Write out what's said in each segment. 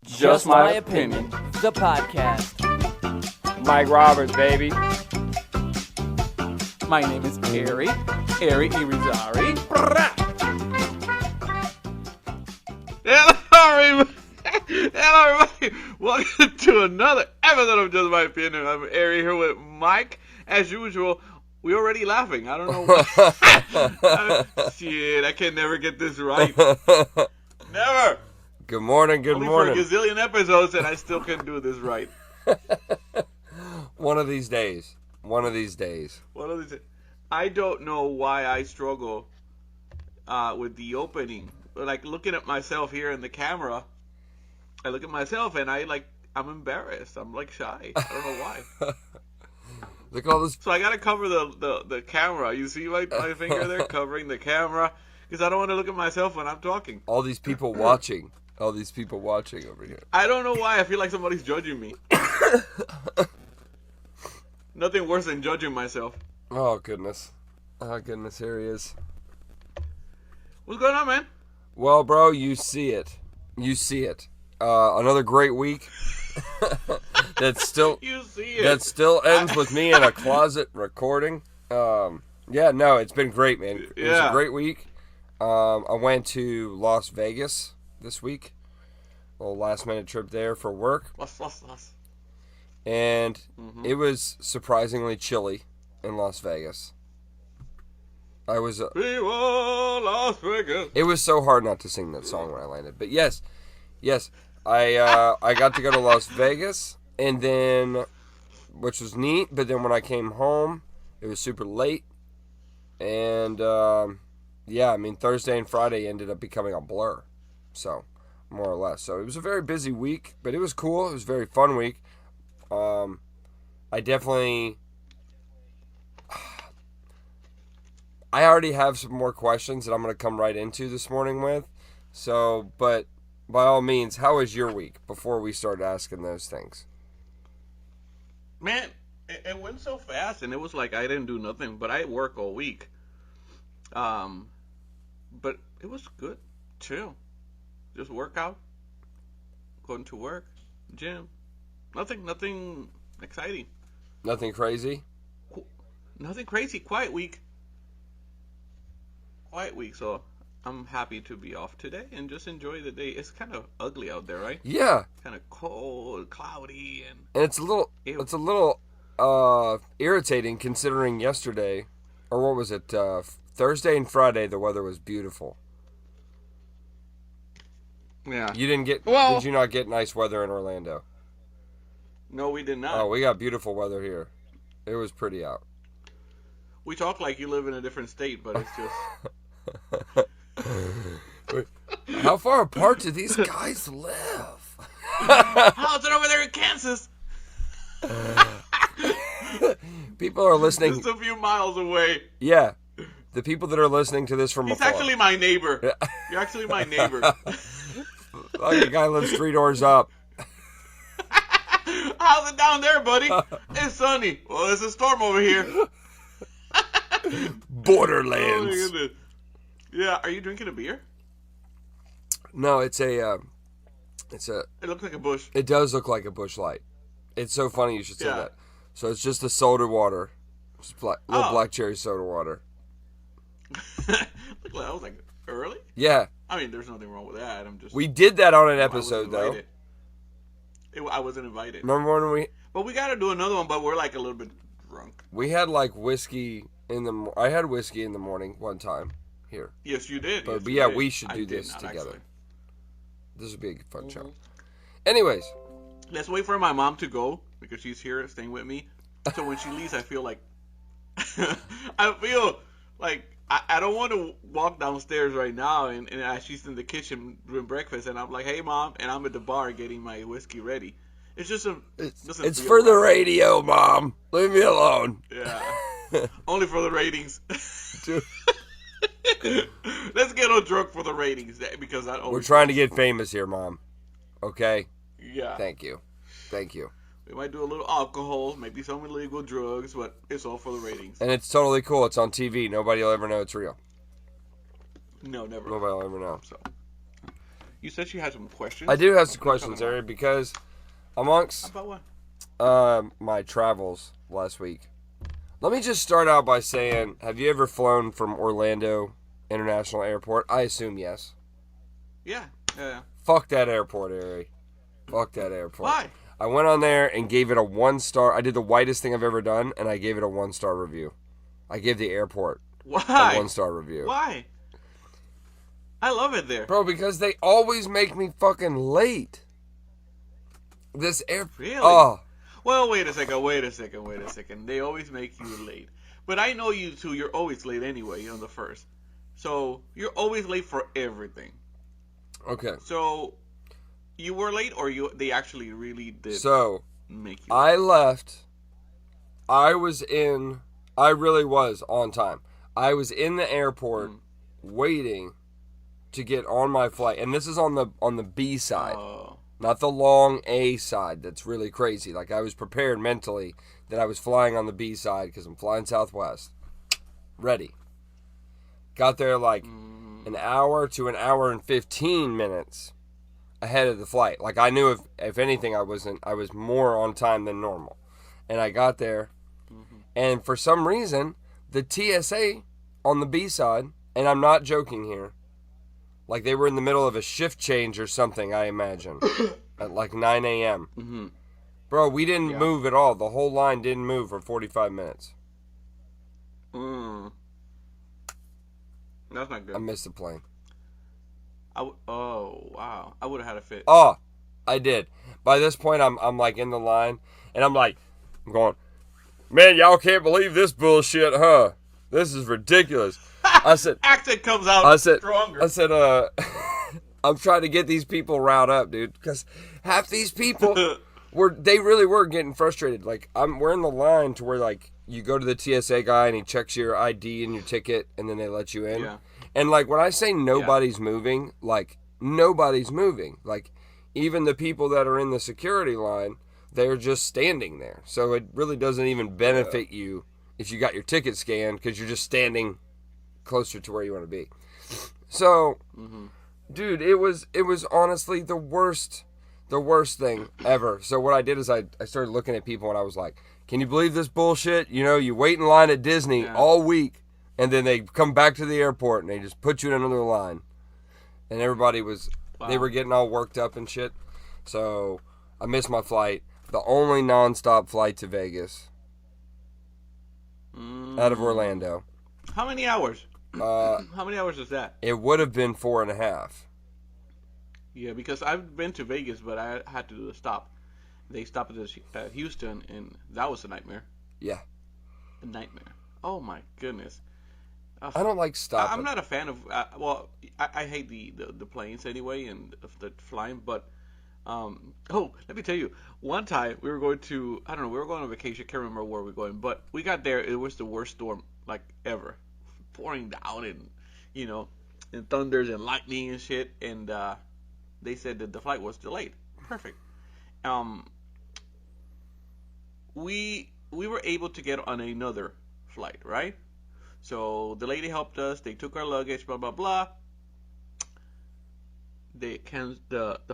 Just My Opinion, the podcast. Mike Roberts, baby. My name is Hery Irizarry. Hello, everybody. Welcome to another episode of Just My Opinion. I'm Hery here with Mike. As usual, we're already laughing. I don't know why. Shit, I can never get this right. Never. Good morning, good Only morning. for a gazillion episodes, and I still can't do this right. One of these days. One of these days. I don't know why I struggle with the opening. Like, looking at myself here in the camera, I look at myself and I'm embarrassed. I'm like shy. I don't know why. Look at all this. So I gotta cover the camera. You see my finger there covering the camera? Because I don't want to look at myself when I'm talking. All these people watching. All these people watching over here. I don't know why. I feel like somebody's judging me. Nothing worse than judging myself. Oh, goodness. Oh, goodness. Here he is. What's going on, man? Well, bro, you see it. You see it. Another great week. That still ends with me in a closet recording. Yeah, no, it's been great, man. It was a great week. I went to Las Vegas this week. A little last minute trip there for work. And it was surprisingly chilly in Las Vegas. Viva Las Vegas. It was so hard not to sing that song when I landed. But yes, I got to go to Las Vegas, and then, which was neat. But then when I came home, it was super late, and Thursday and Friday ended up becoming a blur, so more or less. So it was a very busy week, but it was cool. It was a very fun week. I already have some more questions that I'm going to come right into this morning with. So, but by all means, how was your week before we start asking those things? Man, it went so fast, and it was like I didn't do nothing, but I work all week. But it was good, chill. Just work out, going to work, gym. Nothing exciting. Nothing crazy? Nothing crazy. Quiet week, so I'm happy to be off today and just enjoy the day. It's kind of ugly out there, right? Yeah. Kind of cold, cloudy, and it's a little irritating considering yesterday, or what was it, Thursday and Friday, the weather was beautiful. Yeah. Did you not get nice weather in Orlando? No, we did not. Oh, we got beautiful weather here. It was pretty out. We talk like you live in a different state, but it's just... How far apart do these guys live? How's it over there in Kansas? People are listening. Just a few miles away. Yeah. The people that are listening to this from He's afar. actually my neighbor. You're actually my neighbor. Like a guy lives 3 doors up. How's it down there, buddy? It's sunny. Well, it's a storm over here. Borderlands. Oh, my goodness. Yeah, are you drinking a beer? No, it looks like a bush. It does look like a Busch Light. It's so funny you should say Yeah. that. So it's just a soda water. Just little black cherry soda water. Look, I was like, early? Yeah. I mean, there's nothing wrong with that. We did that on an episode, though. I wasn't invited. Remember when But we got to do another one, but we're like a little bit drunk. we had like whiskey I had whiskey in the morning one time here. Yes, you did. But yes, we should do this not, together. actually. This would be a fun show. Anyways. Let's wait for my mom to go because she's here staying with me. So when she leaves, I feel like I don't want to walk downstairs right now and she's in the kitchen doing breakfast and I'm like, hey mom, and I'm at the bar getting my whiskey ready. It's just it's for the radio, Mom. Leave me alone. Yeah. Only for the ratings. Let's get on drunk for the ratings because we're trying to get famous here, Mom. Okay? Yeah. Thank you. We might do a little alcohol, maybe some illegal drugs, but it's all for the ratings. And it's totally cool. It's on TV. Nobody will ever know it's real. No, never. Nobody will ever know. So, You said you had some questions. I do have some questions, Hery, because amongst About what? my travels last week, let me just start out by saying, have you ever flown from Orlando International Airport? I assume yes. Yeah. Fuck that airport, Hery. Fuck that airport. Why? I went on there and gave it a 1-star. I did the whitest thing I've ever done, and I gave it a 1-star review. I gave the airport Why? a 1-star review. Why? I love it there. Bro, because they always make me fucking late. This air... Really? Oh. Well, wait a second. They always make you late. But I know you two, you're always late anyway, you're on the first. So, you're always late for everything. Okay. So, you were late or they actually really did make you late? I left. I really was on time. I was in the airport waiting to get on my flight. And this is on the B side. Not the long A side. That's really crazy. Like, I was prepared mentally that I was flying on the B side because I'm flying Southwest. Ready. Got there like an hour to an hour and 15 minutes ahead of the flight. Like, I knew if anything I was more on time than normal. And I got there, and for some reason, the TSA on the B side, and I'm not joking here, like they were in the middle of a shift change or something, I imagine, at like 9 a.m. Mm-hmm. Bro, we didn't move at all. The whole line didn't move for 45 minutes. That's not good. I missed the plane. Oh, wow. I would have had a fit. Oh, I did. By this point, I'm like in the line, and I'm going, man, y'all can't believe this bullshit, huh? This is ridiculous. I said, accent comes out stronger. I said, I'm trying to get these people riled up, dude, because half these people they really were getting frustrated. Like, we're in the line to where, like, you go to the TSA guy and he checks your ID and your ticket, and then they let you in. Yeah. And, like, when I say nobody's moving, like, nobody's moving. Like, even the people that are in the security line, they're just standing there. So it really doesn't even benefit you if you got your ticket scanned, because you're just standing closer to where you want to be. So, dude, it was honestly the worst thing ever. So what I did is I started looking at people, and I was like, can you believe this bullshit? You know, you wait in line at Disney all week, and then they come back to the airport and they just put you in another line. And everybody they were getting all worked up and shit. So I missed my flight. The only nonstop flight to Vegas out of Orlando. How many hours? How many hours is that? It would have been 4.5. Yeah, because I've been to Vegas, but I had to do a stop. They stopped at Houston, and that was a nightmare. Yeah. A nightmare. Oh, my goodness. I don't like stopping. I'm not a fan of, I hate the planes anyway, and the flying, but, let me tell you, one time we were going on vacation, I can't remember where we were going, but we got there, it was the worst storm, like, ever. Pouring down, and, and thunders and lightning and shit, and, they said that the flight was delayed. Perfect. We were able to get on another flight, right? So the lady helped us. They took our luggage, blah blah blah. The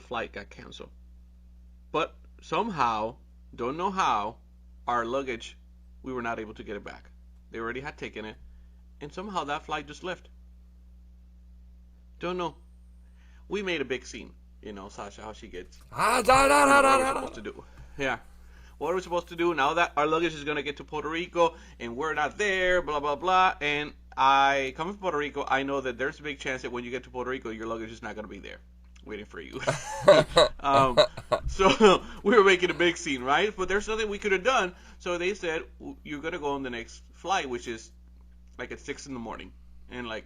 flight got canceled, but somehow, don't know how, our luggage, we were not able to get it back. They already had taken it, and somehow that flight just left. Don't know. We made a big scene. Sasha, how she gets. What are we supposed to do? Yeah. What are we supposed to do now that our luggage is going to get to Puerto Rico and we're not there, blah, blah, blah. And coming from Puerto Rico, I know that there's a big chance that when you get to Puerto Rico, your luggage is not going to be there waiting for you. So we were making a big scene, right? But there's nothing we could have done. So they said, you're going to go on the next flight, which is like at 6 in the morning. And like,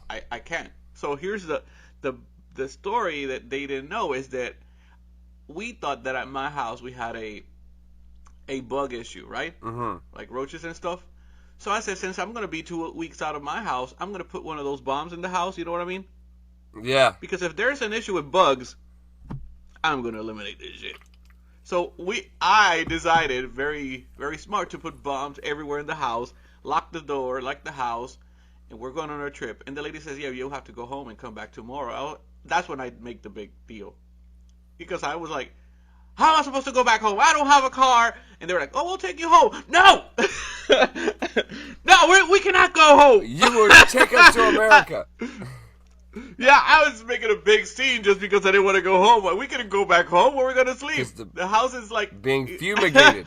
I can't. So here's the story that they didn't know is that we thought that at my house we had a bug issue, right? Like roaches and stuff. So I said, since I'm going to be 2 weeks out of my house, I'm going to put one of those bombs in the house. You know what I mean? Yeah. Because if there's an issue with bugs, I'm going to eliminate this shit. So I decided, very, very smart, to put bombs everywhere in the house, lock the door, lock the house, and we're going on our trip. And the lady says, yeah, you'll have to go home and come back tomorrow. that's when I make the big deal. Because I was like, how am I supposed to go back home? I don't have a car. And they were like, oh, we'll take you home. No! No, we cannot go home. You would take us to America. Yeah, I was making a big scene just because I didn't want to go home. We couldn't go back home. Where are we going to sleep? The house is like... being fumigated.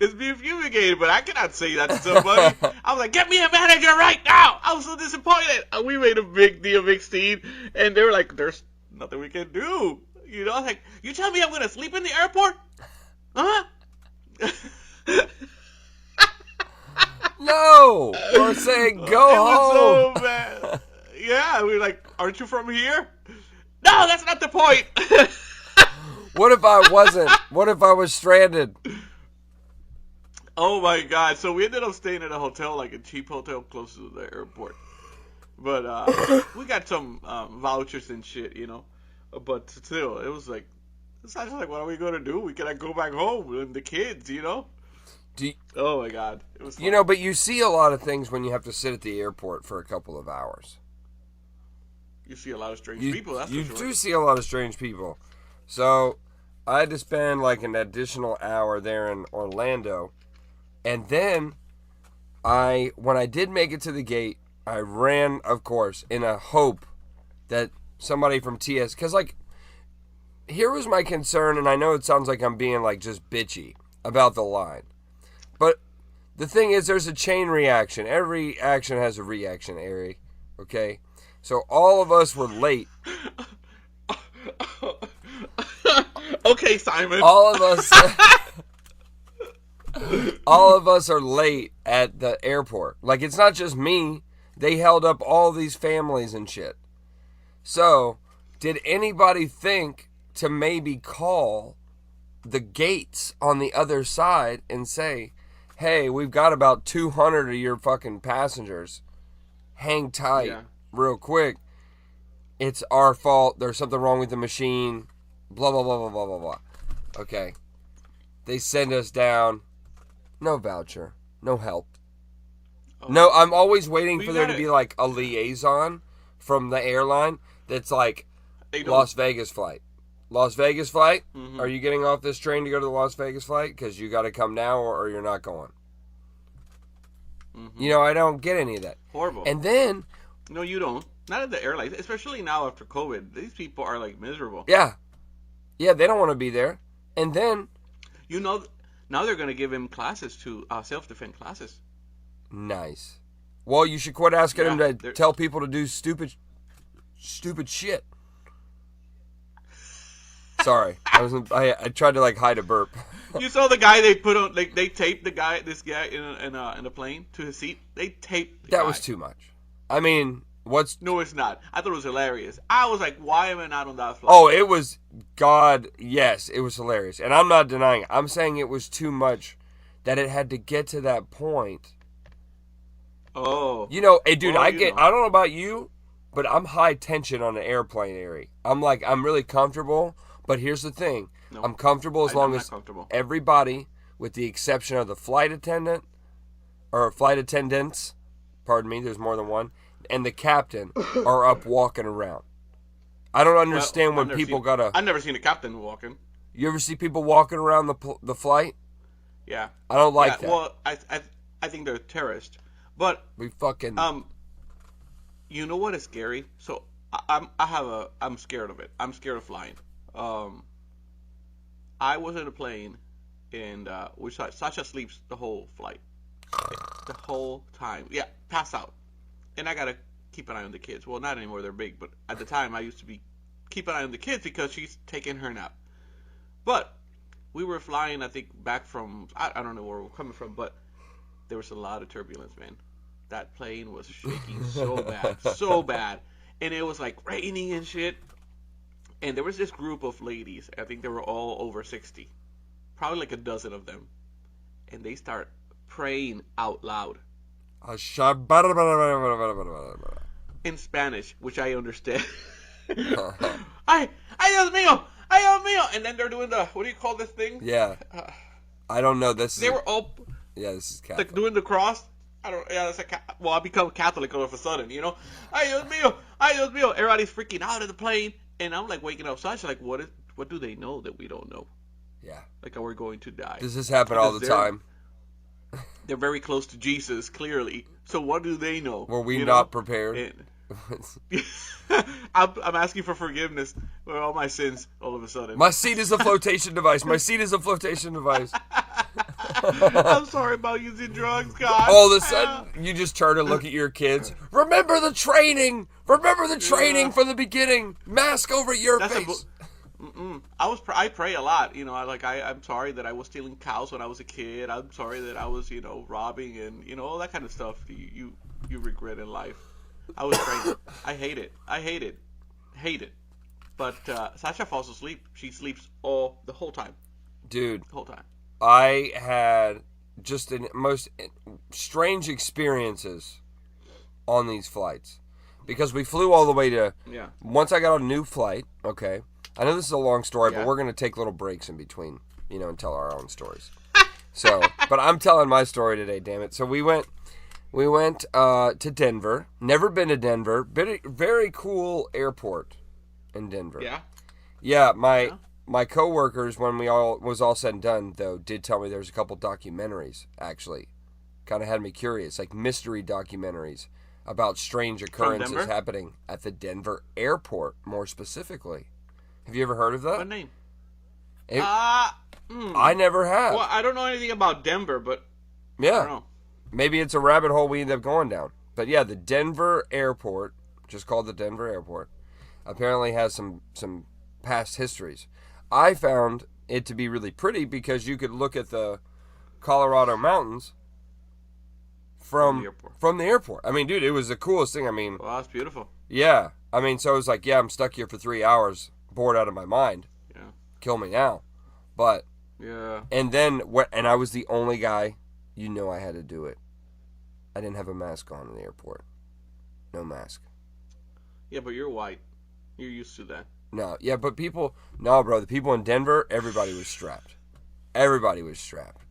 It's being fumigated, but I cannot say that to somebody. I was like, get me a manager right now. I was so disappointed. And we made a big scene, and they were like, there's nothing we can do. You know, I was like, you tell me I'm going to sleep in the airport? Huh? No! We're saying go home. It was so bad. Yeah, we were like, aren't you from here? No, that's not the point. What if I wasn't? What if I was stranded? Oh my God! So we ended up staying at a hotel, like a cheap hotel close to the airport. But we got some vouchers and shit, you know. But still, it was like, it's not just like, what are we gonna do? We cannot go back home and the kids, you know. Oh my God! It was fun. You know, but you see a lot of things when you have to sit at the airport for a couple of hours. You see a lot of strange people. That's for sure. You do see a lot of strange people. So I had to spend like an additional hour there in Orlando. And then, when I did make it to the gate, I ran, of course, in a hope that somebody from TS... Because, like, here was my concern, and I know it sounds like I'm being, like, just bitchy about the line. But the thing is, there's a chain reaction. Every action has a reaction, Hery. Okay? So all of us were late. Okay, Simon. All of us are late at the airport. Like, it's not just me. They held up all these families and shit. So, did anybody think to maybe call the gates on the other side and say, hey, we've got about 200 of your fucking passengers. Hang tight real quick. It's our fault. There's something wrong with the machine. Blah, blah, blah, blah, blah, blah, blah. Okay. They send us down. No voucher. No help. Oh. No, I'm always waiting for there to be like a liaison from the airline that's like Las Vegas flight. Las Vegas flight? Mm-hmm. Are you getting off this train to go to the Las Vegas flight? Because you got to come now or you're not going. Mm-hmm. You know, I don't get any of that. Horrible. And then... No, you don't. Not at the airlines. Especially now after COVID. These people are like miserable. Yeah. Yeah, they don't want to be there. And then... You know... Now they're going to give him classes to self-defense classes. Nice. Well, you should quit asking him to tell people to do stupid shit. Sorry, I tried to like hide a burp. You saw the guy they put on, like they taped this guy in a plane to his seat. They taped. That was too much. I mean, No, it's not. I thought it was hilarious. I was like, why am I not on that flight? Oh, it was, yes, it was hilarious. And I'm not denying it. I'm saying it was too much that it had to get to that point. Oh. You know, hey, dude, I don't know about you, but I'm high tension on an airplane, Hery. I'm really comfortable, but here's the thing. No, I'm comfortable as long as everybody, with the exception of the flight attendant, or flight attendants, pardon me, there's more than one, and the captain are up walking around. I don't understand when people gotta... I've never seen a captain walking. You ever see people walking around the flight? Yeah. I don't like that. Well, I think they're terrorists. But... We fucking... You know what is scary? So, I'm scared of it. I'm scared of flying. I was in a plane, and Sasha sleeps the whole flight. The whole time. Yeah, pass out. And I gotta keep an eye on the kids. Well, not anymore, they're big, but at the time I used to keep an eye on the kids because she's taking her nap. But we were flying, I think, back from, I don't know where we're coming from, but there was a lot of turbulence, man. That plane was shaking so bad. And it was like raining and shit. And there was this group of ladies, I think they were all over 60. Probably like a dozen of them. And they start praying out loud. In Spanish, which I understand. Ay Dios mío! Ay Dios mío! And then they're doing the, what do you call this thing? Yeah. I don't know. They were all... Yeah, this is Catholic. Like doing the cross. I don't. Yeah, I become Catholic all of a sudden. You know, ay Dios mío, ay Dios mío. Everybody's freaking out in the plane, and I'm like waking up. So I was like, what do they know that we don't know? Yeah. Like, we're going to die. Does this happen all the time? They're very close to Jesus, clearly. So what do they know? Were we not prepared? And I'm asking for forgiveness for all my sins all of a sudden. My seat is a flotation device. My seat is a flotation device. I'm sorry about using drugs, God. All of a sudden, you just turn to look at your kids. Remember the training. Remember the training from the beginning. Mask over your face. I pray a lot. You know, I'm sorry that I was stealing cows when I was a kid. I'm sorry that I was, robbing and, all that kind of stuff you regret in life. I was praying. I hate it. But Sasha falls asleep. She sleeps the whole time. Dude. The whole time. I had just the most strange experiences on these flights. Because we flew all the way to... Yeah. Once I got on a new flight, okay. I know this is a long story, but we're going to take little breaks in between, and tell our own stories. But I'm telling my story today, damn it. So we went to Denver. Never been to Denver. Very cool airport in Denver. Yeah. Yeah, my coworkers, when was all said and done, though, did tell me there's a couple documentaries, actually. Kind of had me curious, like mystery documentaries about strange occurrences happening at the Denver airport, more specifically. Have you ever heard of that? What name? I never have. Well, I don't know anything about Denver, but yeah. I don't know. Maybe it's a rabbit hole we end up going down. But yeah, the Denver airport, just called the Denver airport, apparently has some past histories. I found it to be really pretty because you could look at the Colorado mountains from the airport. I mean, dude, it was the coolest thing. I mean, well, that's beautiful. Yeah. I mean, so it was like, I'm stuck here for 3 hours, bored out of my mind. Yeah. Kill me now. But yeah. And then and I was the only guy, I had to do it. I didn't have a mask on in the airport. No mask. Yeah, but you're white. You're used to that. No, yeah, but bro, the people in Denver, everybody was strapped. Everybody was strapped.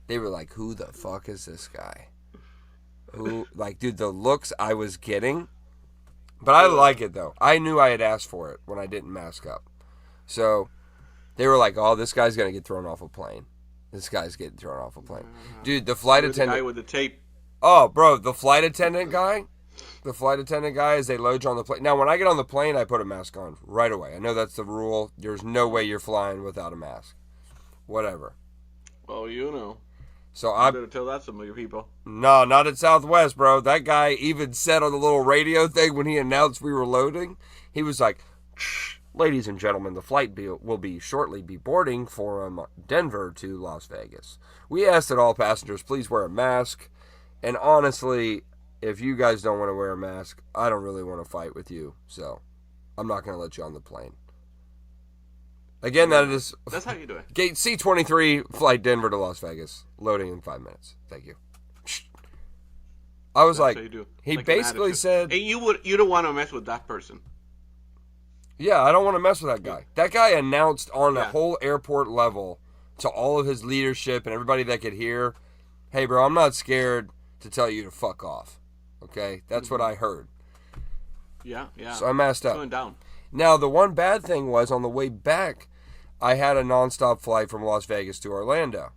They were like, who the fuck is this guy? Dude, the looks I was getting. But I like it, though. I knew I had asked for it when I didn't mask up. So, they were like, oh, this guy's going to get thrown off a plane. This guy's getting thrown off a plane. Dude, the flight attendant... The guy with the tape. Oh, bro, the flight attendant guy, as they load you on the plane. Now, when I get on the plane, I put a mask on right away. I know that's the rule. There's no way you're flying without a mask. Whatever. Well, So I better tell that to some of your people. No, not at Southwest, bro. That guy even said on the little radio thing when he announced we were loading, he was like, ladies and gentlemen, the flight will shortly be boarding from Denver to Las Vegas. We ask that all passengers please wear a mask. And honestly, if you guys don't want to wear a mask, I don't really want to fight with you. So, I'm not going to let you on the plane. Again, that is... That's how you do it. Gate C-23, flight Denver to Las Vegas. Loading in 5 minutes. Thank you. I was That's how you do. He like basically said... And you don't want to mess with that person. Yeah, I don't want to mess with that guy. That guy announced on the whole airport level to all of his leadership and everybody that could hear, hey, bro, I'm not scared to tell you to fuck off. Okay? That's what I heard. Yeah. So I masked up. Going down. Now, the one bad thing was on the way back, I had a nonstop flight from Las Vegas to Orlando.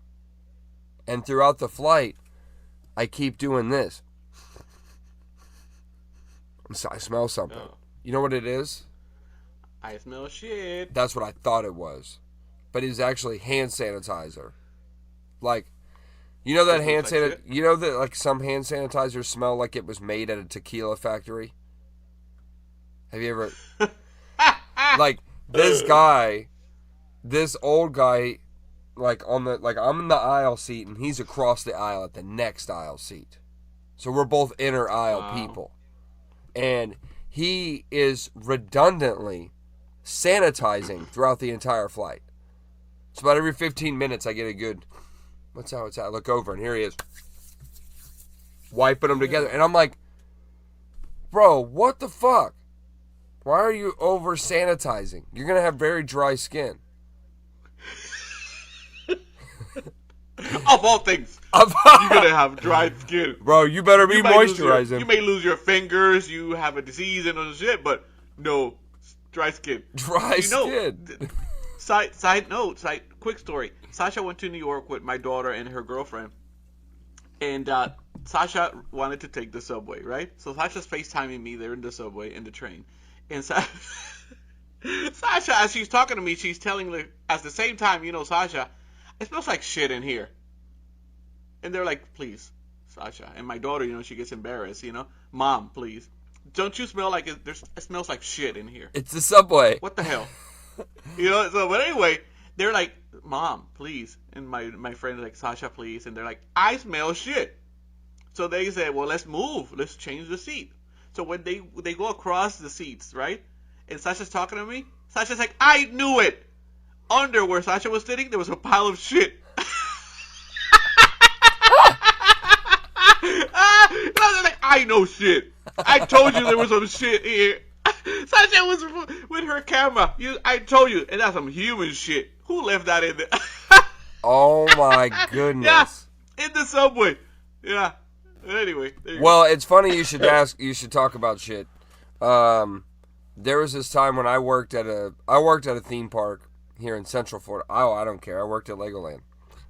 And throughout the flight, I keep doing this. I smell something. Oh. You know what it is? I smell shit. That's what I thought it was. But it was actually hand sanitizer. Like, you know that hand sanitizer? You know that like some hand sanitizers smell like it was made at a tequila factory? Have you ever... Like, this old guy, I'm in the aisle seat and he's across the aisle at the next aisle seat. So we're both inner aisle people. And he is redundantly sanitizing throughout the entire flight. So about every 15 minutes I get a good, what's that? I look over and here he is. Wiping them together. And I'm like, bro, what the fuck? Why are you over sanitizing? You're going to have very dry skin. Of all things, you're gonna have dry skin. Bro, you better be moisturizing. You may lose your fingers. You have a disease and all shit, but no, dry skin. Dry skin. Quick story. Sasha went to New York with my daughter and her girlfriend, and Sasha wanted to take the subway, right? So Sasha's FaceTiming me. They're in the subway, in the train, and Sasha, as she's talking to me, she's telling me at the same time, Sasha, it smells like shit in here. And they're like, please, Sasha. And my daughter, she gets embarrassed, Mom, please. Don't you smell like it smells like shit in here? It's the subway. What the hell? But anyway, they're like, Mom, please. And my friend is like, Sasha, please. And they're like, I smell shit. So they said, well, let's move. Let's change the seat. So when they go across the seats, right? And Sasha's talking to me. Sasha's like, I knew it. Under where Sasha was sitting, there was a pile of shit. I know shit. I told you there was some shit here. Sasha was with her camera. I told you. And that's some human shit. Who left that in there? Oh, my goodness. Yeah, in the subway. Yeah. Anyway. Well, it's funny you should talk about shit. There was this time when I worked at a theme park here in Central Florida. Oh, I don't care. I worked at Legoland.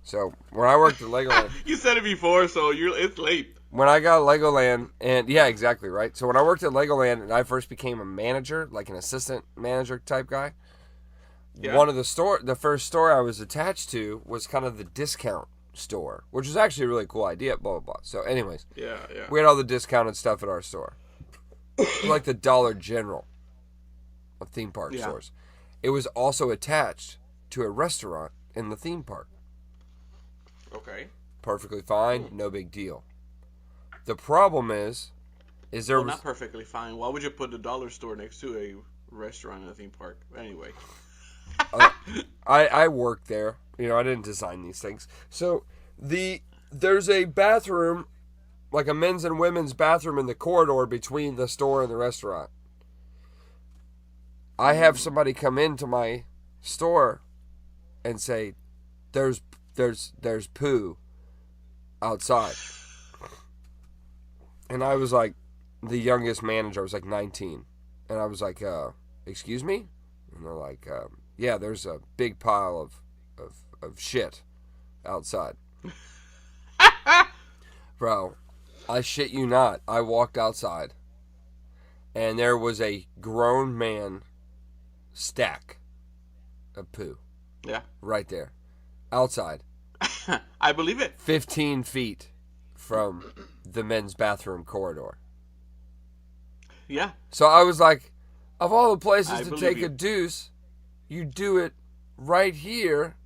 So when I worked at Legoland, you said it before, so it's late. When I got Legoland, and yeah, exactly right. So when I worked at Legoland, and I first became a manager, like an assistant manager type guy. Yeah. The first store I was attached to was kind of the discount store, which was actually a really cool idea. Blah blah blah. So, anyways, yeah, we had all the discounted stuff at our store, like the Dollar General of theme park stores. It was also attached to a restaurant in the theme park. Okay. Perfectly fine, no big deal. The problem is there was... not perfectly fine. Why would you put the dollar store next to a restaurant in a theme park? Anyway. I worked there. I didn't design these things. So, there's a bathroom, like a men's and women's bathroom in the corridor between the store and the restaurant. I have somebody come into my store and say, there's poo outside. And I was like, the youngest manager, I was like 19. And I was like, excuse me? And they're like, yeah, there's a big pile of shit outside. Bro, I shit you not. I walked outside. And there was a grown man stack of poo. Yeah. Right there. Outside. I believe it. 15 feet from the men's bathroom corridor. Yeah. So I was like, of all the places to take a deuce, you do it right here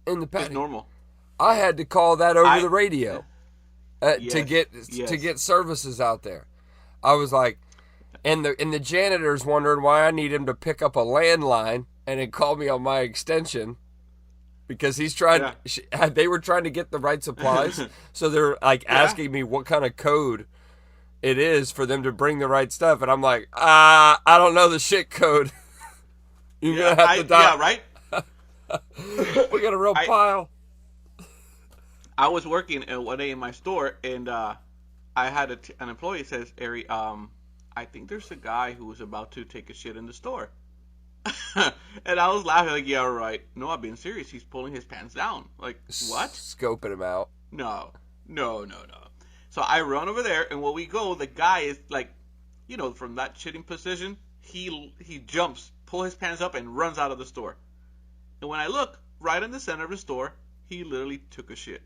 in the patio. It's normal. I had to call that over the radio yes, to get services out there. I was like, and the janitor's wondering why I need him to pick up a landline and then call me on my extension. Because he's trying, they were trying to get the right supplies, so they're like asking me what kind of code it is for them to bring the right stuff, and I'm like, I don't know the shit code. You're gonna have to dial. Yeah, right. We got a real pile. I was working one day in my store, and I had an employee says, "Hery, I think there's a guy who was about to take a shit in the store." And I was laughing like, yeah, right. No, I'm being serious. He's pulling his pants down. Like, what? Scoping him out. No. So I run over there, and when we go, the guy is like, from that shitting position, he jumps, pulls his pants up, and runs out of the store. And when I look, right in the center of the store, he literally took a shit.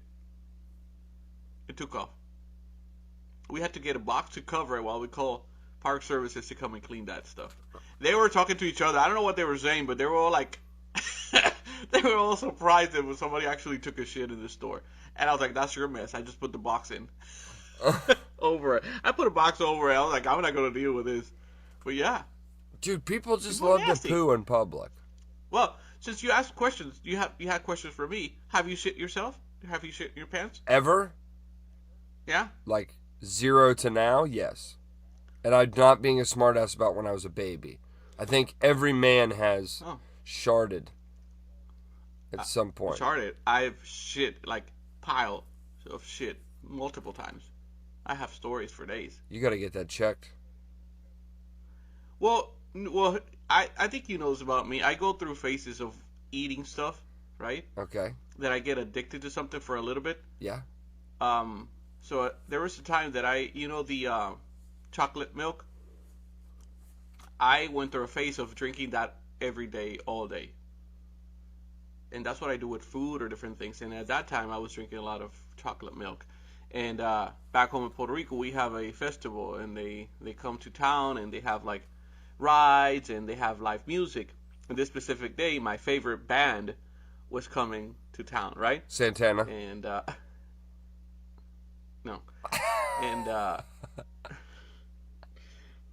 It took off. We had to get a box to cover it while we call park services to come and clean that stuff. They were talking to each other. I don't know what they were saying, but they were all like, they were all surprised that somebody actually took a shit in the store. And I was like, that's your mess. I just put the box in over it. I put a box over it. I was like, I'm not going to deal with this. But yeah. Dude, people just love to poo in public. Well, since you asked questions, you had questions for me. Have you shit yourself? Have you shit in your pants? Ever? Yeah. Like 0 to now? Yes. And I'm not being a smartass about when I was a baby. I think every man has sharded at some point. Sharded. I've shit like pile of shit multiple times. I have stories for days. You got to get that checked. Well, I think you know this about me. I go through phases of eating stuff, right? Okay. That I get addicted to something for a little bit. Yeah. So there was a time that the chocolate milk. I went through a phase of drinking that every day, all day. And that's what I do with food or different things. And at that time, I was drinking a lot of chocolate milk. And back home in Puerto Rico, we have a festival, and they come to town, and they have like rides, and they have live music. And this specific day, my favorite band was coming to town, right? Santana. And no. And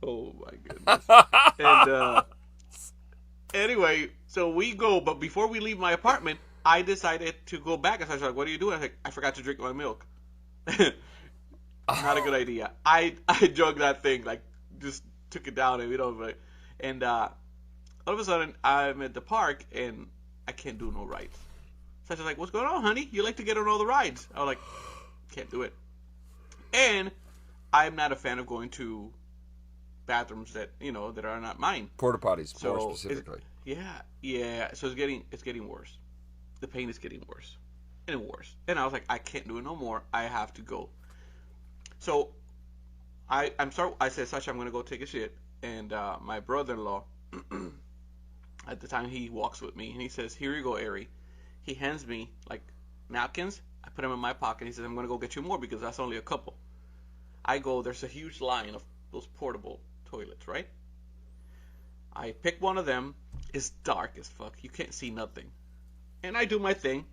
oh my goodness. And anyway, so we go, but before we leave my apartment, I decided to go back. And so I was like, "What are you doing?" I was like, "I forgot to drink my milk." Not a good idea. I drugged that thing, like just took it down, and all of a sudden I'm at the park and I can't do no rides. So I was like, "What's going on, honey? You like to get on all the rides?" I was like, "Can't do it." And I'm not a fan of going to bathrooms that are not mine. Porta potties, more specifically. Yeah. So it's getting worse. The pain is getting worse and worse. And I was like, I can't do it no more. I have to go. So I said, Sasha, I'm gonna go take a shit. And my brother-in-law, at the time, he walks with me and he says, "Here you go, Hery." He hands me like napkins. I put them in my pocket. He says, "I'm gonna go get you more because that's only a couple." I go. There's a huge line of those portable toilets, right? I pick one of them. It's dark as fuck. You can't see nothing. And I do my thing,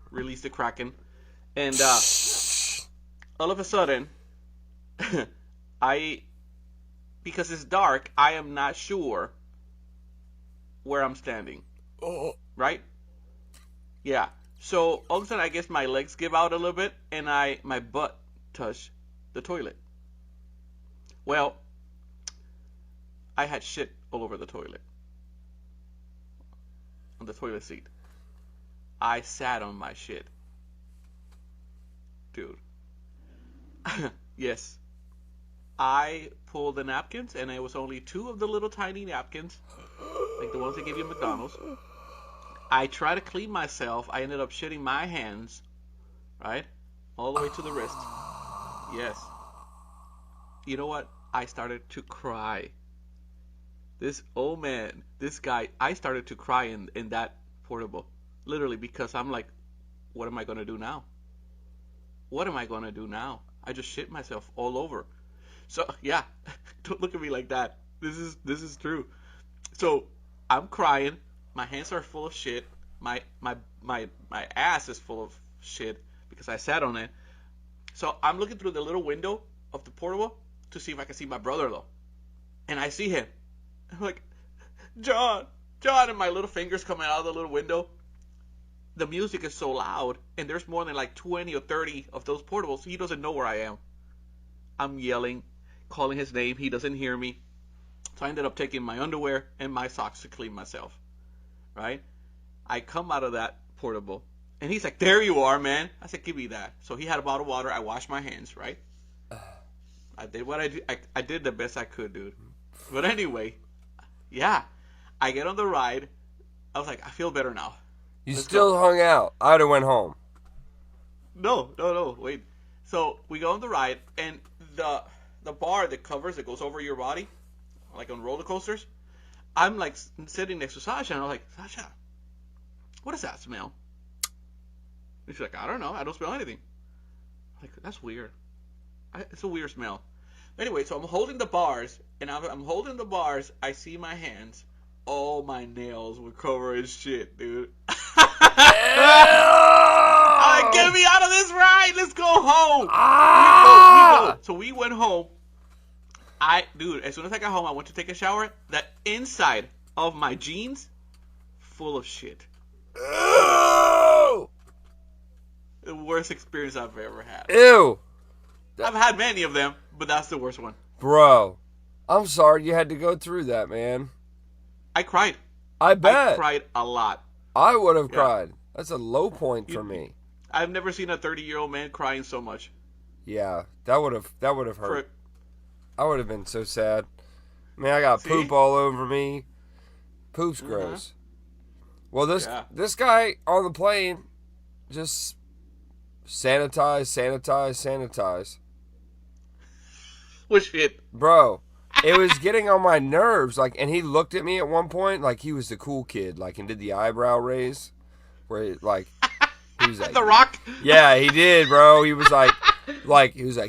release the Kraken. And all of a sudden, because it's dark, I am not sure where I'm standing. Oh. Right? Yeah. So all of a sudden, I guess my legs give out a little bit, and my butt touched the toilet. Well, I had shit all over the toilet. On the toilet seat. I sat on my shit. Dude. Yes. I pulled the napkins, and it was only 2 of the little tiny napkins, like the ones they give you at McDonald's. I tried to clean myself. I ended up shitting my hands, right? All the way to the wrist. Yes. You know what? I started to cry. This old man, this guy, I started to cry in that portable. Literally, because I'm like, what am I going to do now? What am I going to do now? I just shit myself all over. So, yeah, don't look at me like that. This is true. So, I'm crying. My hands are full of shit. My ass is full of shit because I sat on it. So, I'm looking through the little window of the portable to see if I can see my brother-in-law. And I see him. I'm like, John, and my little fingers coming out of the little window. The music is so loud, and there's more than like 20 or 30 of those portables. He doesn't know where I am. I'm yelling, calling his name. He doesn't hear me. So I ended up taking my underwear and my socks to clean myself. Right? I come out of that portable, and he's like, "There you are, man." I said, "Give me that." So he had a bottle of water. I washed my hands, right? I did what I do. I did the best I could, dude. But anyway, yeah. I get on the ride. I was like, I feel better now. You still hung out. I'd have went home. No, wait. So we go on the ride, and the bar that covers, that goes over your body, like on roller coasters, I'm like sitting next to Sasha, and I'm like, "Sasha, what does that smell?" And she's like, "I don't know. I don't smell anything." I'm like, "That's weird. It's a weird smell." Anyway, so I'm holding the bars, and I'm holding the bars. I see my hands. All my nails were covered in shit, dude. I'm like, "Get me out of this ride. Let's go home." We go. So we went home. Dude, as soon as I got home, I went to take a shower. The inside of my jeans, full of shit. Ew! The worst experience I've ever had. Ew! I've had many of them, but that's the worst one. Bro, I'm sorry you had to go through that, man. I cried. I bet. I cried a lot. I would have cried. That's a low point for me. I've never seen a 30-year-old man crying so much. Yeah, that would have hurt. I would have been so sad. Man, I got poop all over me. Poop's gross. Well, this guy on the plane just sanitize. Which shit? Bro, it was getting on my nerves. Like, and he looked at me at one point like he was the cool kid, like, and did the eyebrow raise, where he was like, The Rock. Yeah, he did, bro. He was like,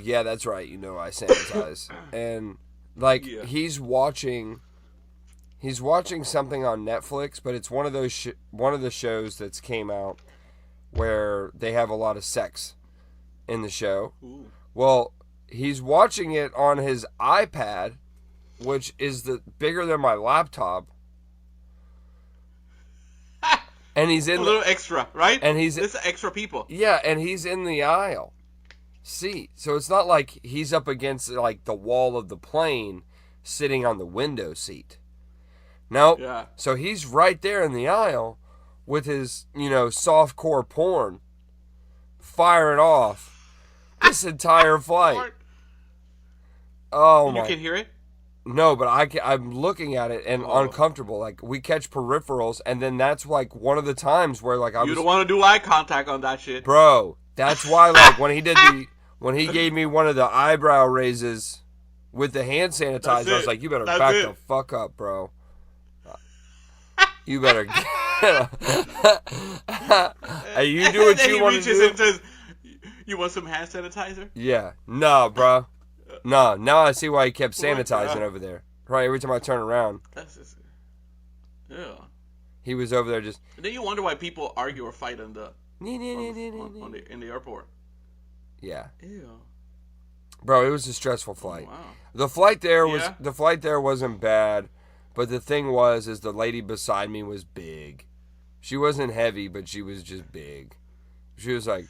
yeah, that's right. You know, I sanitize, and like he's watching something on Netflix, but it's one of the shows that's came out where they have a lot of sex in the show. Ooh. Well, he's watching it on his iPad, which is bigger than my laptop. And he's in a little extra, right? And it's extra people. Yeah, and he's in the aisle seat. So it's not like he's up against like the wall of the plane sitting on the window seat. Nope. Yeah. So he's right there in the aisle with his, softcore porn firing off this entire flight. Oh my. You can hear it? No, but I'm looking at it and uncomfortable. Like, we catch peripherals, and then that's like one of the times where like you don't want to do eye contact on that shit, bro. That's why, like, when he gave me one of the eyebrow raises with the hand sanitizer, I was like, you better back the fuck up, bro. You better get hey, you do what you want to do. And says, you want some hand sanitizer? Yeah. No, bro. No, now I see why he kept sanitizing over there. Right, every time I turn around. That's just, yeah. He was over there just. And then you wonder why people argue or fight in the airport. Yeah. Ew. Bro, it was a stressful flight. Oh, wow. The flight there wasn't bad, but the thing is the lady beside me was big. She wasn't heavy, but she was just big. She was like.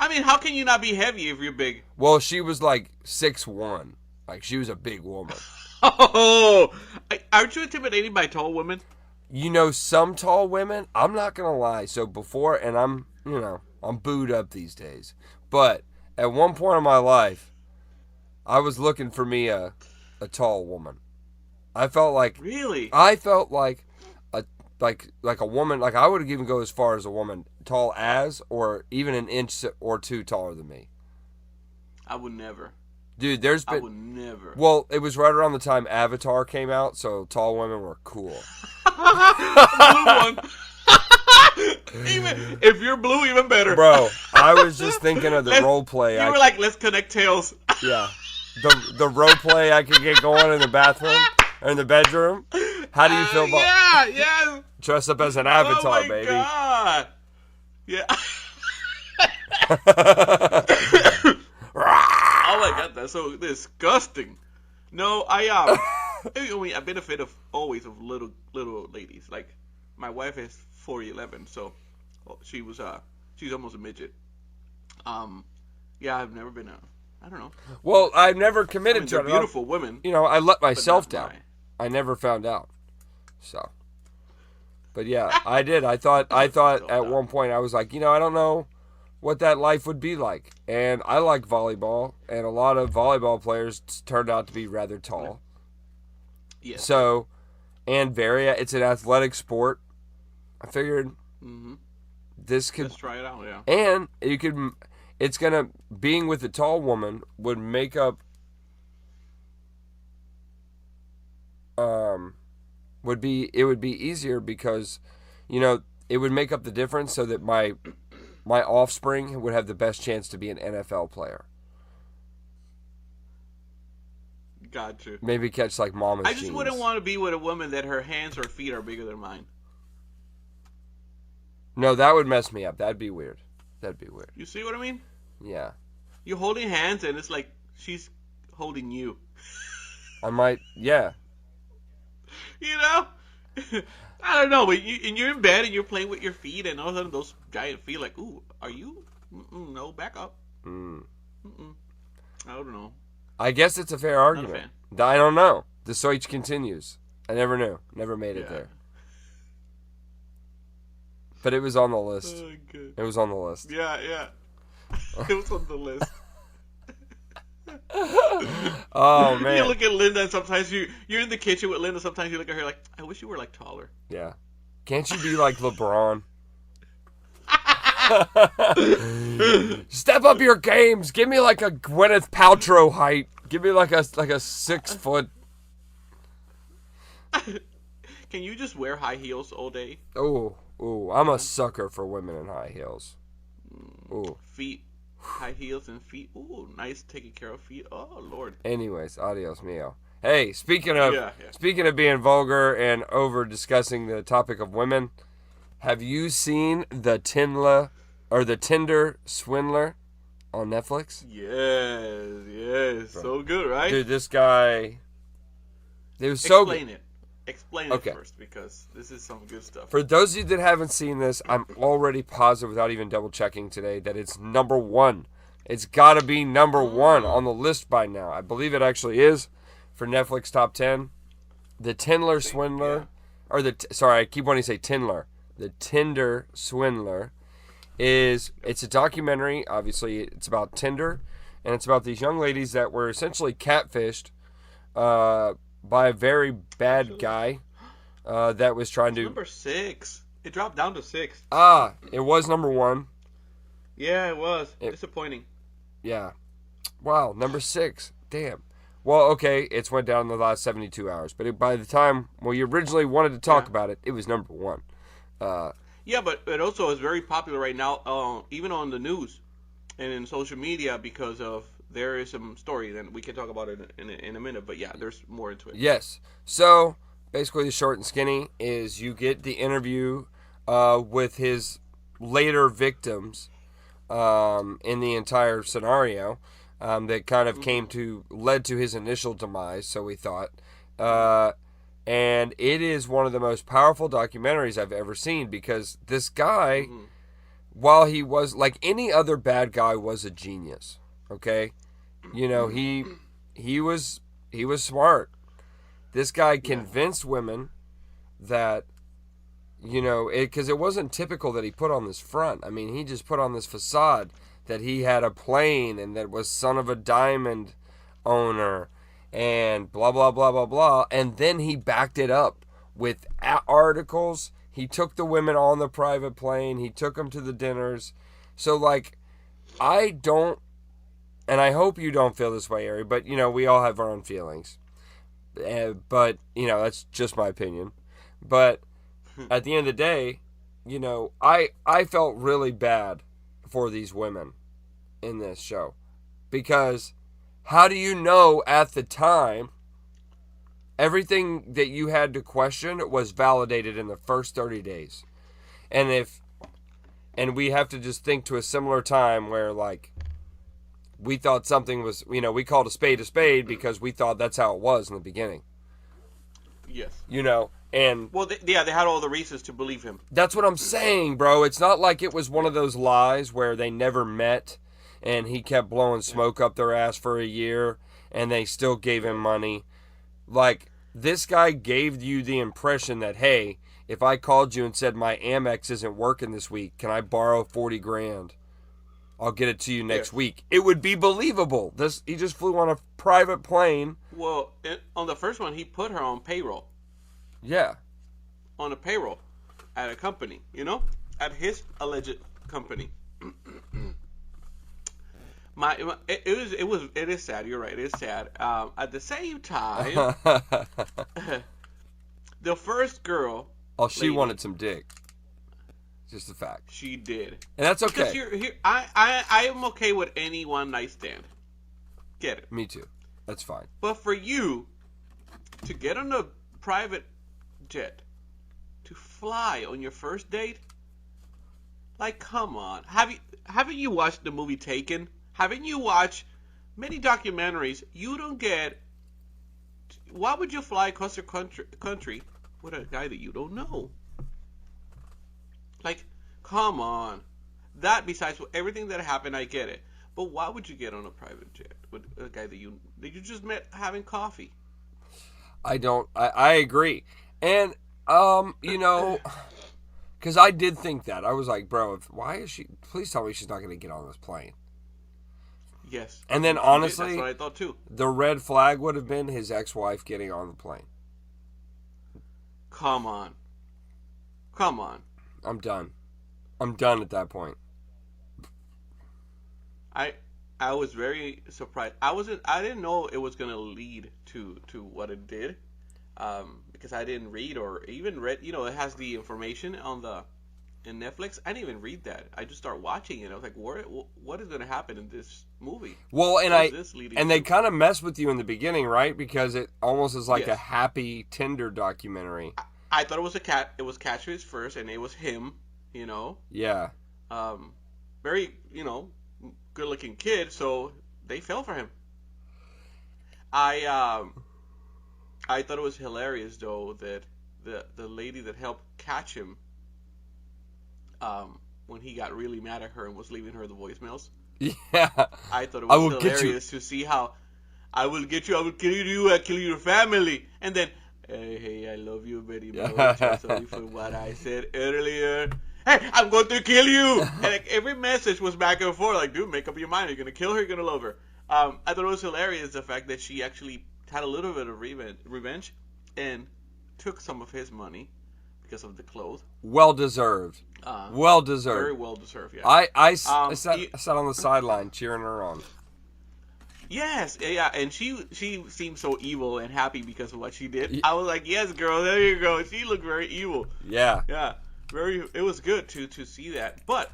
I mean, how can you not be heavy if you're big? Well, she was like 6'1". Like, she was a big woman. Oh! Aren't you intimidated by tall women? Some tall women, I'm not going to lie. So before, and I'm booed up these days. But at one point in my life, I was looking for me a tall woman. I felt like... Really? I felt like a woman, like I would even go as far as a woman tall as, or even an inch or two taller than me. I would never. Dude, I would never. Well, it was right around the time Avatar came out, so tall women were cool. Blue one. Even if you're blue, even better. Bro, I was just thinking of the role play. You were like, let's connect tails. Yeah. The role play I could get going in the bathroom or in the bedroom. How do you feel about yeah. Dress up as an avatar, baby. Oh my god. Yeah. Oh my god, that's so disgusting. No, I've been a fan of always of little ladies. Like, my wife is 4'11", so she's almost a midget. Yeah, I've never been I don't know. Well, I've never committed to it. Beautiful women. I let myself down. I never found out. So, but yeah, I did. I thought at one point I was like, I don't know what that life would be like. And I like volleyball, and a lot of volleyball players turned out to be rather tall. Yeah. So, and it's an athletic sport. I figured this could. Let's try it out. Yeah. And being with a tall woman would make up. It would be easier because, it would make up the difference so that my offspring would have the best chance to be an NFL player. Gotcha. Maybe catch like mama's I just jeans. wouldn't want to be with a woman that her hands or feet are bigger than mine. No, that would mess me up. That'd be weird. You see what I mean? Yeah. You're holding hands and it's like she's holding you. I might, yeah. I don't know, but you're in bed and you're playing with your feet, and all of a sudden those giant feet, like, ooh, are you? No, back up. I don't know. I guess it's a fair argument. I don't know. The search continues. I never knew. Never made it there. But it was on the list. Oh, good. It was on the list. Yeah. It was on the list. Oh, man. You look at Linda, and sometimes you're in the kitchen with Linda. Sometimes you look at her like, I wish you were like taller. Yeah. Can't you be like LeBron? Step up your games. Give me like a Gwyneth Paltrow height. Give me like a 6 foot. Can you just wear high heels all day? Oh, I'm a sucker for women in high heels. Ooh. Feet, high heels and feet. Ooh, nice taking care of feet. Oh Lord. Anyways, adios mio. Hey, speaking of being vulgar and over discussing the topic of women, have you seen the Tinder Swindler on Netflix? Yes. Bro. So good, right? Dude, this guy. It was so good. Explain it first, because this is some good stuff. For those of you that haven't seen this, I'm already positive, without even double checking today, that it's number 1. It's got to be number 1 on the list by now. I believe it actually is for Netflix top 10. The Tinder Swindler, I keep wanting to say Tindler. The Tinder Swindler it's a documentary. Obviously, it's about Tinder, and it's about these young ladies that were essentially catfished by a very bad guy that was trying to... Number 6. It dropped down to 6. It was number 1. Yeah, it was. Disappointing. Yeah. Wow, number 6. Damn. Well, okay, it's went down in the last 72 hours. But by the time you originally wanted to talk about it, it was number 1. Yeah, but it also is very popular right now, even on the news and in social media, because of... There is some story, and we can talk about it in a minute. But yeah, there's more into it. Yes. So basically, the short and skinny is you get the interview with his later victims in the entire scenario that kind of led to his initial demise. So we thought, and it is one of the most powerful documentaries I've ever seen, because this guy, while he was like any other bad guy, was a genius. Okay, you know, he was smart. This guy convinced women that, you know, because it wasn't typical that he put on this front. I mean, he just put on this facade that he had a plane and that was son of a diamond owner and blah, blah, blah, blah, blah. And then he backed it up with articles. He took the women on the private plane. He took them to the dinners. So, like, I don't, and I hope you don't feel this way, Hery, but, you know, we all have our own feelings. But, you know, that's just my opinion. But at the end of the day, you know, I felt really bad for these women in this show. Because how do you know at the time everything that you had to question was validated in the first 30 days? And we have to just think to a similar time where, like, we thought something was, you know, we called a spade because we thought that's how it was in the beginning. Yes. You know, and... Well, they had all the reasons to believe him. That's what I'm saying, bro. It's not like it was one of those lies where they never met and he kept blowing smoke up their ass for a year and they still gave him money. Like, this guy gave you the impression that, hey, if I called you and said my Amex isn't working this week, can I borrow $40,000? I'll get it to you next week. It would be believable. He just flew on a private plane. Well, on the first one, he put her on payroll. Yeah. On a payroll at a company, you know? At his alleged company. It is sad. You're right. It is sad. At the same time, the first girl. Oh, she wanted some dick. Just a fact. She did. And that's okay. Because I am okay with any one night stand. Get it. Me too. That's fine. But for you to get on a private jet to fly on your first date, like, come on. Haven't you watched the movie Taken? Haven't you watched many documentaries? You don't get... Why would you fly across the country with a guy that you don't know? Like, come on. That, besides everything that happened, I get it. But why would you get on a private jet with a guy that you just met having coffee? I agree. And, you know, Because I did think that. I was like, bro, why is she... Please tell me she's not going to get on this plane. Yes. And then, honestly, that's what I thought too. The red flag would have been his ex-wife getting on the plane. Come on. I'm done at that point. I was very surprised. I didn't know it was gonna lead to what it did, because I didn't read or even read. It has the information in Netflix. I didn't even read that. I just started watching it. I was like, what is gonna happen in this movie? Well, and they kind of mess with you in the beginning, right? Because it almost is like a happy Tinder documentary. I thought it was it was Catchphrase first, and it was him. Yeah. Very good-looking kid, so they fell for him. I thought it was hilarious though that the lady that helped catch him, when he got really mad at her and was leaving her the voicemails. Yeah. I thought it was hilarious to see how I will get you, I will kill you, I kill your family, and then hey, I love you very much. I'm sorry for what I said earlier. Hey, I'm going to kill you! And like, every message was back and forth. Like, dude, make up your mind. You're going to kill her, you're going to love her. I thought it was hilarious, the fact that she actually had a little bit of revenge and took some of his money because of the clothes. Well deserved. Well deserved. Very well deserved, yeah. I sat on the sideline cheering her on. Yes, yeah, and she seemed so evil and happy because of what she did. I was like, yes, girl, there you go. She looked very evil. Yeah. Yeah. It was good to see that. But,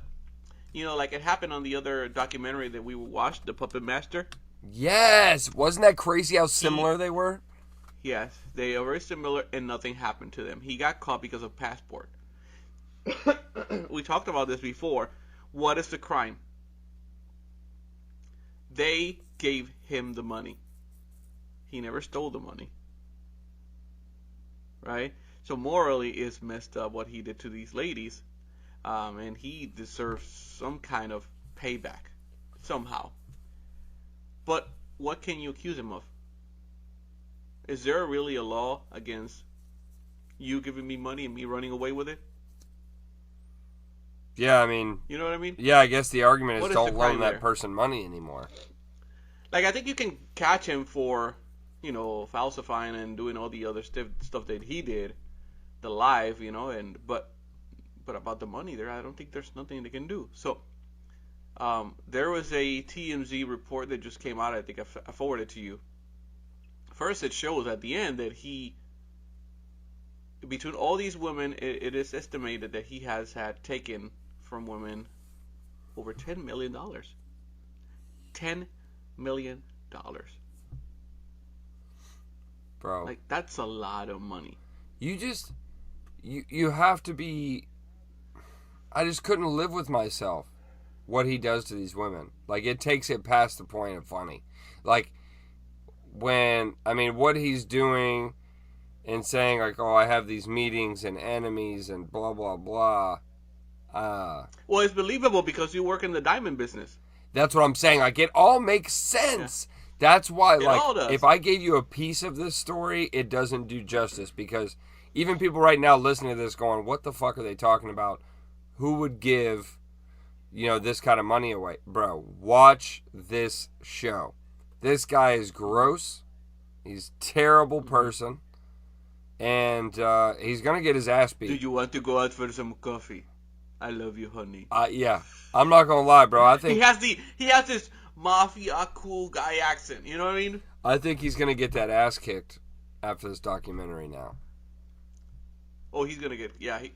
like it happened on the other documentary that we watched, The Puppet Master. Yes! Wasn't that crazy how similar they were? Yes, they are very similar and nothing happened to them. He got caught because of passport. We talked about this before. What is the crime? They gave him the money. He never stole the money. Right? So morally, it's messed up what he did to these ladies, and he deserves some kind of payback somehow. But what can you accuse him of? Is there really a law against you giving me money and me running away with it? Yeah, I mean... You know what I mean? Yeah, I guess the argument is don't loan that there? person money anymore. Like, I think you can catch him for, falsifying and doing all the other stuff that he did. The live, but about the money there, I don't think there's nothing they can do. So, there was a TMZ report that just came out. I think I forwarded to you. First, it shows at the end that between all these women, it is estimated that he has had taken from women over $10 million. $10 million. Bro. Like, that's a lot of money. You have to be... I just couldn't live with myself what he does to these women. Like, it takes it past the point of funny. Like, what he's doing and saying, like, oh, I have these meetings and enemies and blah, blah, blah. Well, it's believable because you work in the diamond business. That's what I'm saying. Like, it all makes sense. Yeah. That's why, if I gave you a piece of this story, it doesn't do justice because... Even people right now listening to this going, what the fuck are they talking about? Who would give, this kind of money away? Bro, watch this show. This guy is gross. He's a terrible person. And he's going to get his ass beat. Do you want to go out for some coffee? I love you, honey. Yeah. I'm not going to lie, bro. I think he has this mafia cool guy accent. You know what I mean? I think he's going to get that ass kicked after this documentary now. Oh, he's gonna get I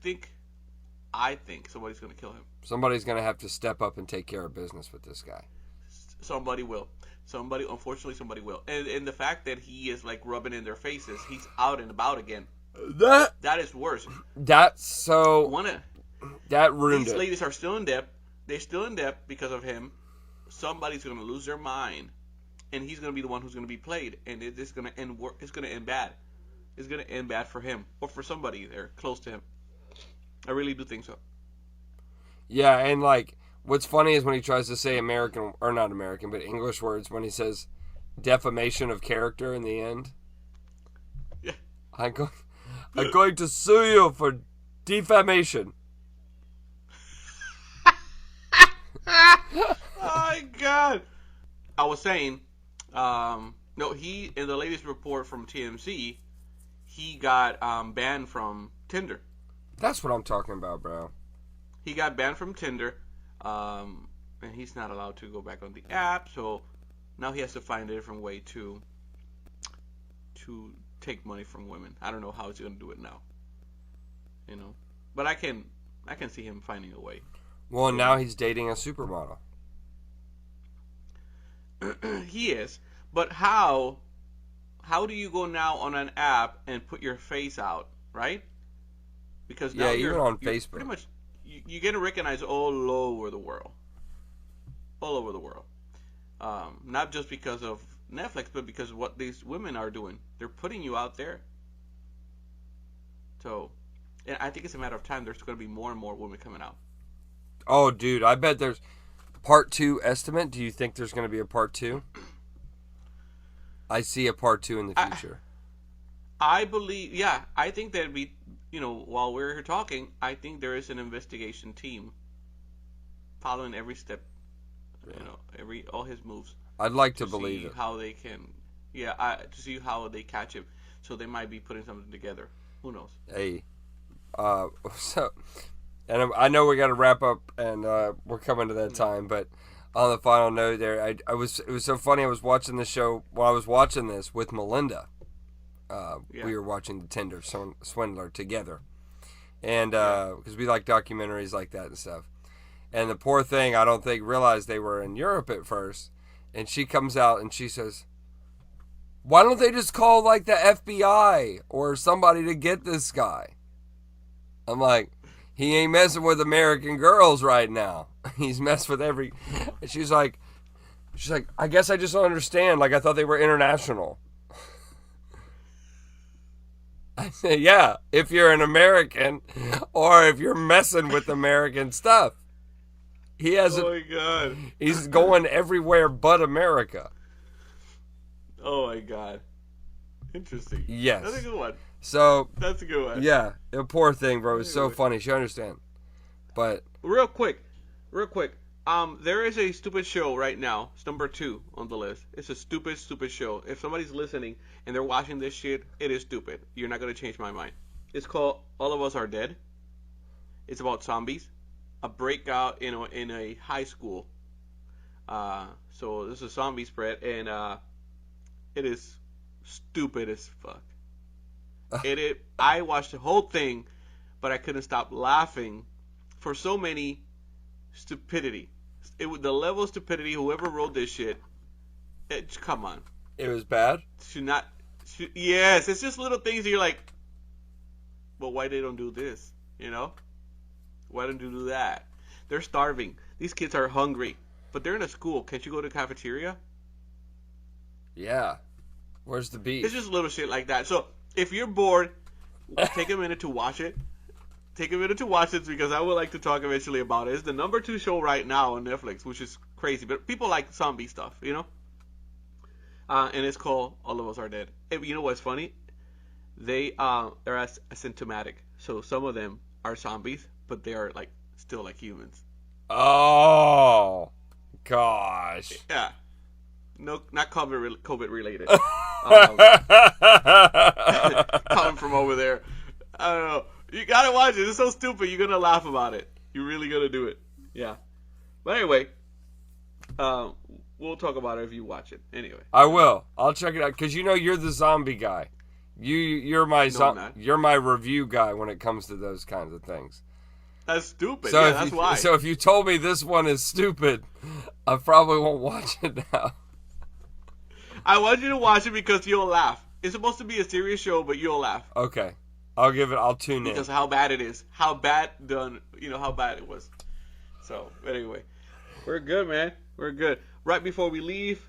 think somebody's gonna kill him. Somebody's gonna have to step up and take care of business with this guy. Somebody will. Unfortunately, somebody will. And the fact that he is like rubbing in their faces, he's out and about again. That is worse. That ruined these it. Ladies are still in debt. They're still in debt because of him. Somebody's gonna lose their mind, and he's gonna be the one who's gonna be played, and it's gonna end. It's gonna end bad. It's going to end bad for him or for somebody there close to him. I really do think so. Yeah, and what's funny is when he tries to say American, or not American, but English words, when he says defamation of character in the end. Yeah. I'm going to sue you for Defamation. Oh my God. I was saying, no, he, in the latest report from TMZ, he got banned from Tinder. That's what I'm talking about, bro. He got banned from Tinder, and he's not allowed to go back on the app, so now he has to find a different way to take money from women. I don't know how he's going to do it now. You know? But I can see him finding a way. Well, now he's dating a supermodel. He is. But how do you go now on an app and put your face out, right? Because now even on Facebook. Pretty much, you're getting recognized all over the world. All over the world. Not just because of Netflix, but because of what these women are doing. They're putting you out there. So, and I think it's a matter of time. There's going to be more and more women coming out. Oh, dude, I bet there's part 2 estimate. Do you think there's going to be a part 2? I see a part 2 in the future. I believe, yeah, I think that'd be, while we're here talking, I think there is an investigation team following every step, all his moves. I'd like to believe it. How they can, to see how they catch him. So they might be putting something together. Who knows? Hey, and I know we got to wrap up, and we're coming to that time, but on the final note there, it was so funny. I was watching the show while I was watching this with Melinda. We were watching the Tinder Swindler together, and because we like documentaries like that and stuff. And the poor thing, I don't think realized they were in Europe at first. And she comes out and she says, "Why don't they just call like the FBI or somebody to get this guy?" I'm like, he ain't messing with American girls right now. He's messed with every. She's like, I guess I just don't understand. Like, I thought they were international. I say, yeah, if you're an American or if you're messing with American stuff. He hasn't. Oh my God. He's going everywhere but America. Oh my God. Interesting. Yes. That's a good one. So. That's a good one. Yeah. The poor thing, bro. It's so funny. She understands. But. Real quick. There is a stupid show right now. It's number 2 on the list. It's a stupid show. If somebody's listening and they're watching this shit, it is stupid. You're not going to change my mind. It's called All of Us Are Dead. It's about zombies. A breakout in a high school. So this is a zombie spread, and it is stupid as fuck. I watched the whole thing, but I couldn't stop laughing for so many stupidity. The level of stupidity. Whoever wrote this shit, come on. It was bad. Yes, it's just little things that you're like, well, why they don't do this? Why don't you do that? They're starving. These kids are hungry. But they're in a school. Can't you go to the cafeteria? Yeah. Where's the beef? It's just little shit like that. So, if you're bored, take a minute to watch it. Take a minute to watch it because I would like to talk eventually about it. It's the number 2 show right now on Netflix, which is crazy. But people like zombie stuff, And it's called All of Us Are Dead. And you know what's funny? They're asymptomatic. So, some of them are zombies, but they are still like humans. Oh, gosh. Yeah. No, not COVID related. Coming from over there. I don't know. You gotta watch it. It's so stupid. You're gonna laugh about it. You're really gonna do it. Yeah. But anyway, we'll talk about it if you watch it. Anyway. I will. I'll check it out because you're the zombie guy. You're my review guy when it comes to those kinds of things. That's stupid. So that's why. So if you told me this one is stupid, I probably won't watch it now. I want you to watch it because you'll laugh. It's supposed to be a serious show, but you'll laugh. Okay. I'll tune in. Because of how bad it is. How bad it was. So, anyway. We're good, man. We're good. Right before we leave,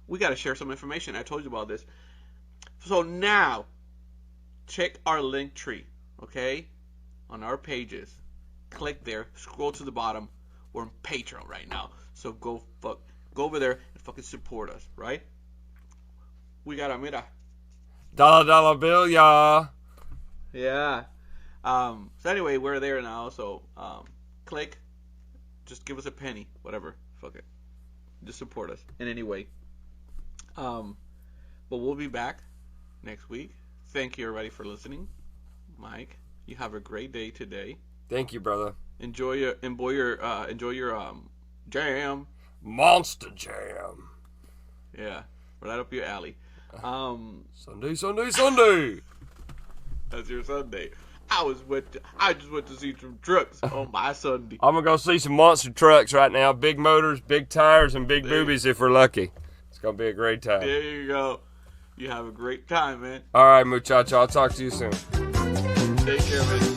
we got to share some information. I told you about this. So now, check our link tree, okay? On our pages. Click there. Scroll to the bottom. We're on Patreon right now. So go over there and fucking support us, right? We got a mira. Dollar bill, y'all. Yeah. So anyway, we're there now. So click, just give us a penny, whatever. Fuck it, just support us in any way. But we'll be back next week. Thank you everybody for listening. Mike, you have a great day today. Thank you, brother. Enjoy your jam. Monster Jam. Yeah, right up your alley. Sunday, Sunday, Sunday. That's your Sunday. I just went to see some trucks on my Sunday. I'm gonna go see some monster trucks right now. Big motors, big tires, and big boobies if we're lucky. It's gonna be a great time. There you go. You have a great time, man. All right, muchacho. I'll talk to you soon. Take care, man.